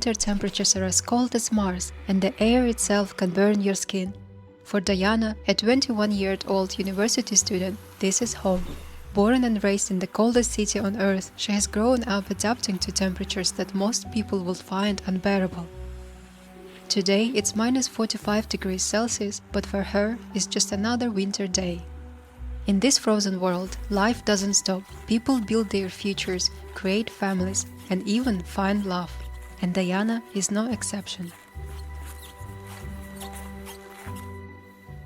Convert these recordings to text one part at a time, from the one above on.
winter temperatures are as cold as Mars, and the air itself can burn your skin. For Diana, a 21-year-old university student, this is home. Born and raised in the coldest city on Earth, she has grown up adapting to temperatures that most people would find unbearable. Today it's minus 45 degrees Celsius, but for her it's just another winter day. In this frozen world, life doesn't stop. People build their futures, create families, and even find love. And Diana is no exception.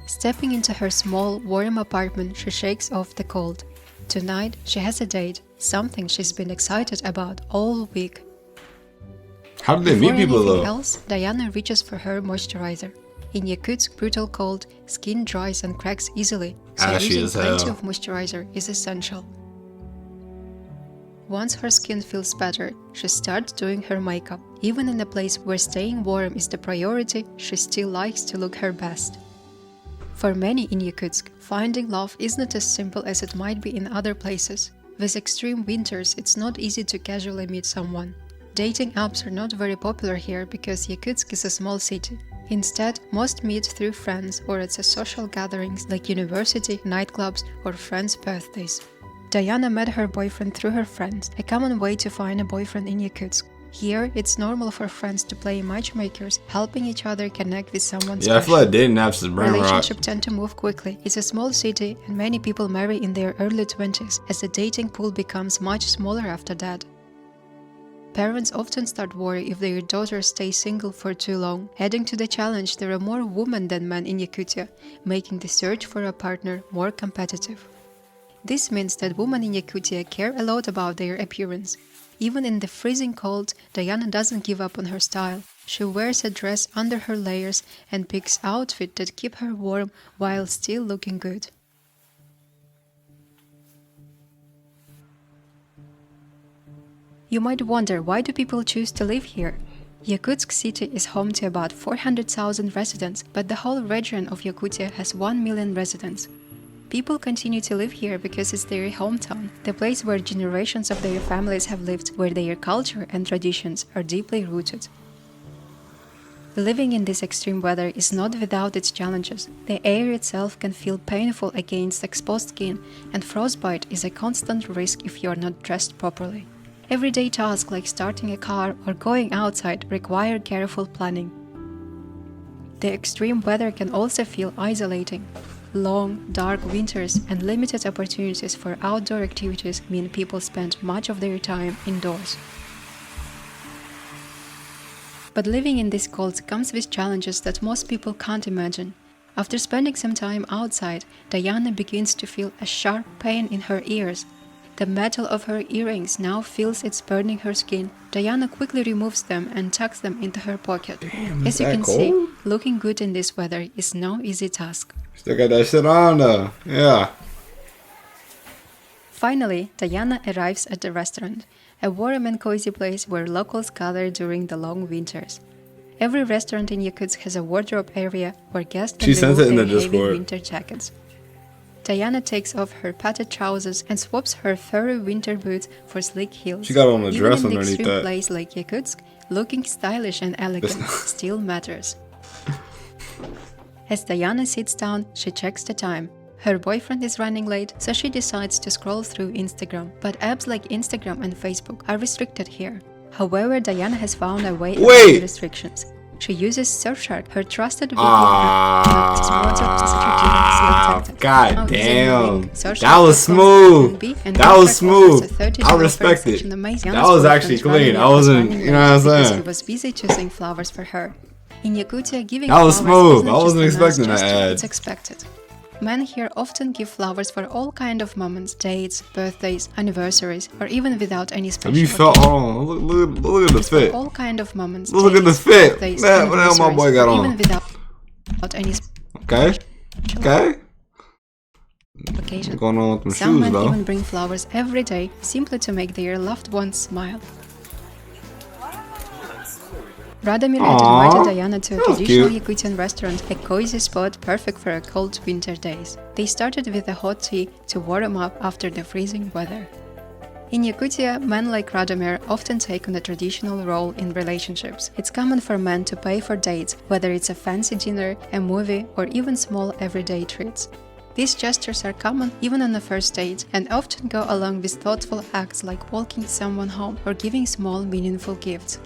Stepping into her small, warm apartment, she shakes off the cold. Tonight, she has a date, something she's been excited about all week. How did they meet people though? Before anything else, Diana reaches for her moisturizer. In Yakutsk brutal cold, skin dries and cracks easily, so using plenty of moisturizer is essential. Once her skin feels better, she starts doing her makeup. Even in a place where staying warm is the priority, she still likes to look her best. For many in Yakutsk, finding love isn't as simple as it might be in other places. With extreme winters, it's not easy to casually meet someone. Dating apps are not very popular here because Yakutsk is a small city. Instead, most meet through friends or at social gatherings like university, nightclubs, or friends' birthdays. Diana met her boyfriend through her friends, a common way to find a boyfriend in Yakutsk. Here, it's normal for friends to play matchmakers, helping each other connect with someone special. I feel like dating apps is brain rot. Relationships tend to move quickly. It's a small city, and many people marry in their early 20s, as the dating pool becomes much smaller after that. Parents often start worry if their daughter stays single for too long. Adding to the challenge, there are more women than men in Yakutia, making the search for a partner more competitive. This means that women in Yakutia care a lot about their appearance. Even in the freezing cold, Diana doesn't give up on her style. She wears a dress under her layers and picks outfits that keep her warm while still looking good. You might wonder, why do people choose to live here? Yakutsk city is home to about 400,000 residents, but the whole region of Yakutia has 1 million residents. People continue to live here because it's their hometown, the place where generations of their families have lived, where their culture and traditions are deeply rooted. Living in this extreme weather is not without its challenges. The air itself can feel painful against exposed skin, and frostbite is a constant risk if you are not dressed properly. Everyday tasks like starting a car or going outside require careful planning. The extreme weather can also feel isolating. Long, dark winters and limited opportunities for outdoor activities mean people spend much of their time indoors. But living in this cold comes with challenges that most people can't imagine. After spending some time outside, Diana begins to feel a sharp pain in her ears. The metal of her earrings now feels it's burning her skin. Diana quickly removes them and tucks them into her pocket. As you can see, looking good in this weather is no easy task. Still got that shit on though, yeah. Finally, Diana arrives at the restaurant, a warm and cozy place where locals gather during the long winters. Every restaurant in Yakutsk has a wardrobe area where guests can remove their heavy winter jackets. Diana takes off her padded trousers and swaps her furry winter boots for sleek heels. She got on a dress Even in underneath an extreme that. place like Yakutsk, looking stylish and elegant still matters. As Diana sits down, she checks the time. Her boyfriend is running late, so she decides to scroll through Instagram. But apps like Instagram and Facebook are restricted here. However, Diana has found a way around the restrictions. She uses Surfshark, her trusted video app. God damn. That was smooth. That was smooth. I respect it. That was actually clean. I wasn't, you know what I'm saying? He was busy choosing flowers for her. In Yakutia, giving that was flowers smooth. I wasn't expecting that ad. It's expected. Men here often give flowers for all kinds of moments, dates, birthdays, anniversaries, or even without any special occasion. Have you felt, look at the fit. All kinds of moments, look dates, at the fit. Birthdays, Man, what the hell my boy got on? Even without any okay. occasion. What's going on with them Some shoes, men though? even bring flowers every day, simply to make their loved ones smile. Radomir had invited Diana to a traditional Yakutian restaurant, a cozy spot perfect for cold winter days. They started with a hot tea to warm up after the freezing weather. In Yakutia, men like Radomir often take on a traditional role in relationships. It's common for men to pay for dates, whether it's a fancy dinner, a movie, or even small everyday treats. These gestures are common even on the first date and often go along with thoughtful acts like walking someone home or giving small, meaningful gifts.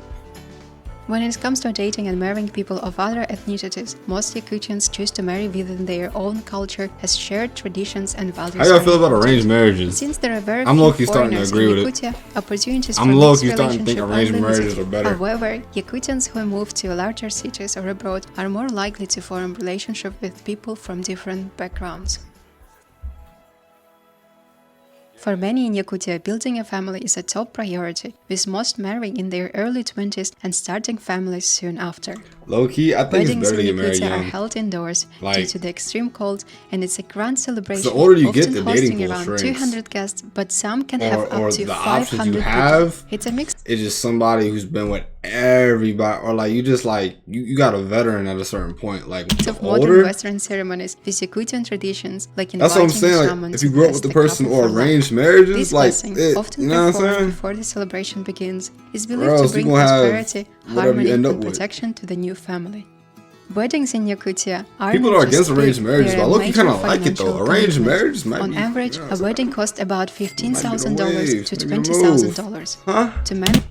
When it comes to dating and marrying people of other ethnicities, most Yakutians choose to marry within their own culture as shared traditions and values. How y'all feel about arranged marriages? Since there are very I'm few low-key starting to foreigners agree in with Yakutia, opportunities I'm for low-key mixed starting to think relationship arranged are marriages limited. are better. However, Yakutians who move to larger cities or abroad are more likely to form relationships with people from different backgrounds. For many in Yakutia, building a family is a top priority, with most marrying in their early 20s and starting families soon after. Low-key, I think it's better to get married Weddings in Yakutia young. are held indoors due to the extreme cold, and it's a grand celebration, the older you get, often the dating hosting pool around shrinks. 200 guests, but some can have Or up to the 500 options you people. have It's a mix. It's just somebody who's been with everybody, or like you just like you got a veteran at a certain point. Like the Of modern older, Western ceremonies with Yakutian traditions, like that's what I'm inviting a saying. shaman Like if to you grew up bless with the the person couple or for life. arranged marriages, This like blessing, it, often you know what I'm performed saying? before the celebration begins, is Or believed else to you bring gonna have prosperity, whatever you harmony, end up and with. protection to the new family. Weddings in Yakutia are People not are just against arranged big, marriages, they're but a look, you major kind of like it though. financial Arranged commitment. marriages might On be. average, You know a what I'm wedding saying? costs about $15,000 wave, to maybe the move. $20,000. Huh? To manage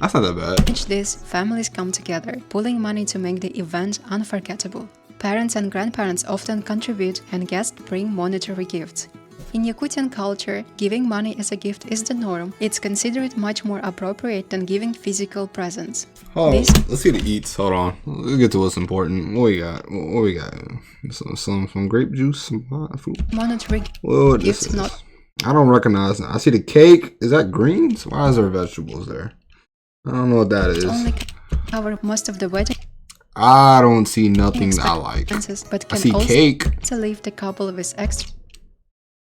That's not that bad. this, families come together, pooling money to make the event unforgettable. Parents and grandparents often contribute, and guests bring monetary gifts. In Yakutian culture, giving money as a gift is the norm. It's considered much more appropriate than giving physical presents. Let's see the eats. Hold on. Let's get to what's important. What we got? What we got? Some grape juice, some food. Monetary What gifts this is? not. I don't recognize it. I see the cake. Is that greens? Why is there vegetables there? I don't know what that is. Only cover most of the wedding I don't see nothing that I like. but I can see also cake. leave the couple with extra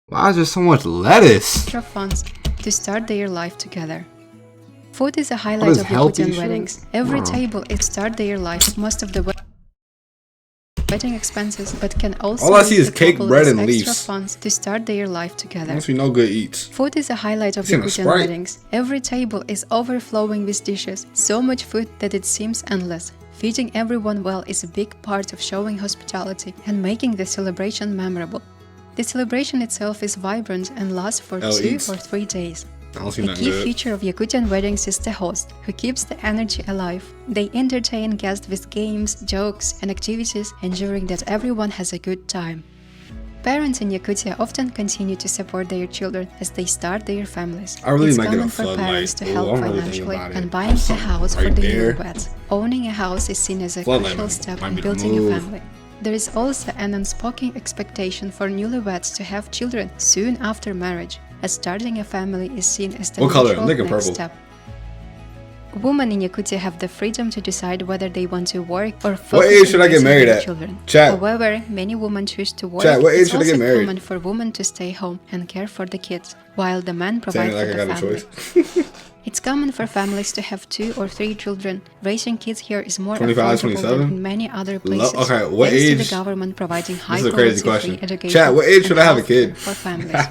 Why is there so much lettuce? funds to start their life together. Food is a highlight is of healthy Yakutian shit? weddings. Every Wow. table is start their life. Most of the wedding expenses, but can also All I leave see is the cake, couple bread, with and extra leaves. funds to start their life together. Must be no good eats. Food is a highlight of Seen a Yakutian Sprite. weddings. Every table is overflowing with dishes. So much food that it seems endless. Feeding everyone well is a big part of showing hospitality and making the celebration memorable. The celebration itself is vibrant and lasts for 2 or 3 days. I don't see A nothing key good. feature of Yakutian weddings is the host, who keeps the energy alive. They entertain guests with games, jokes, and activities, ensuring that everyone has a good time. Parents in Yakutia often continue to support their children as they start their families. I really It's might get a common for floodlight. parents to Ooh, help I'm really thinking financially about it. and buying Have a something house for right the there. newlyweds. Owning a house is seen as a Floodlight crucial might- step might in be the building a move. family. There is also an unspoken expectation for newlyweds to have children soon after marriage, as starting a family is seen as the What color? natural I'm thinking next purple. step. Women in Yakutia have the freedom to decide whether they want to work or focus What age on should I get raising married their at? children. Chat. However, many women choose to work. Chat, what age It's should I get also married? common for women to stay home and care for the kids, while the men Saying provide it like for I the got a family. choice. It's common for families to have 2 or 3 children. Raising kids here is more 25, affordable 27? than in many other places. Okay, what thanks to age? the government providing high is a quality crazy question. free education. Chat, what age and should I have a healthcare kid? for families.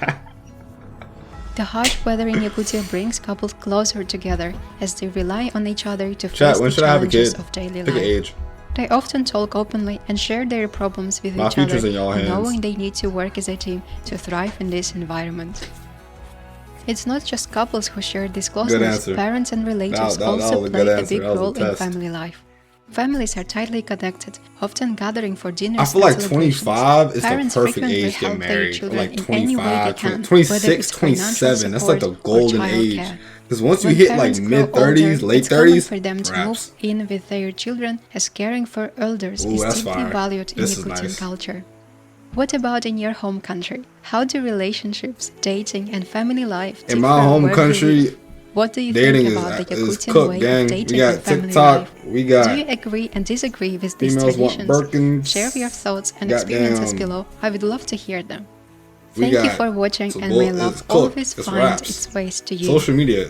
The harsh weather in Yakutia brings couples closer together as they rely on each other to face Chat, when the should I have a challenges kid? of daily Pick an life. age. They often talk openly and share their problems with My each other, future's in y'all hands. knowing they need to work as a team to thrive in this environment. It's not just couples who share this closeness. answer. Parents and relatives That also was a play good a answer. big That was a role in test. family life. Families are tightly connected, often gathering for dinners I feel and like celebrations. 25 is the Parents perfect frequently age to get help their married. Or children like in any way they 25, can, 26, whether it's financial 27. That's like the support or golden age. childcare. Because once you When hit like parents grow mid 30s, older, late it's common 30s, for them to raps. move in with their children, as caring for elders Ooh, is that's deeply fire. valued in This is Yakutian nice. culture. What about in your home country? How do relationships, dating, and family life differ In my home where you country, live? What do you dating think about the is Yakutian cooked, way gang. of We dating got and family TikTok. life? We Do got you agree and disagree with these females want traditions? Birkins. Share your thoughts and Goddamn. experiences below. I would love to hear them. We Thank you got- for watching, it's and may bull- love it's cooked. always It's find raps. its ways to you. Social media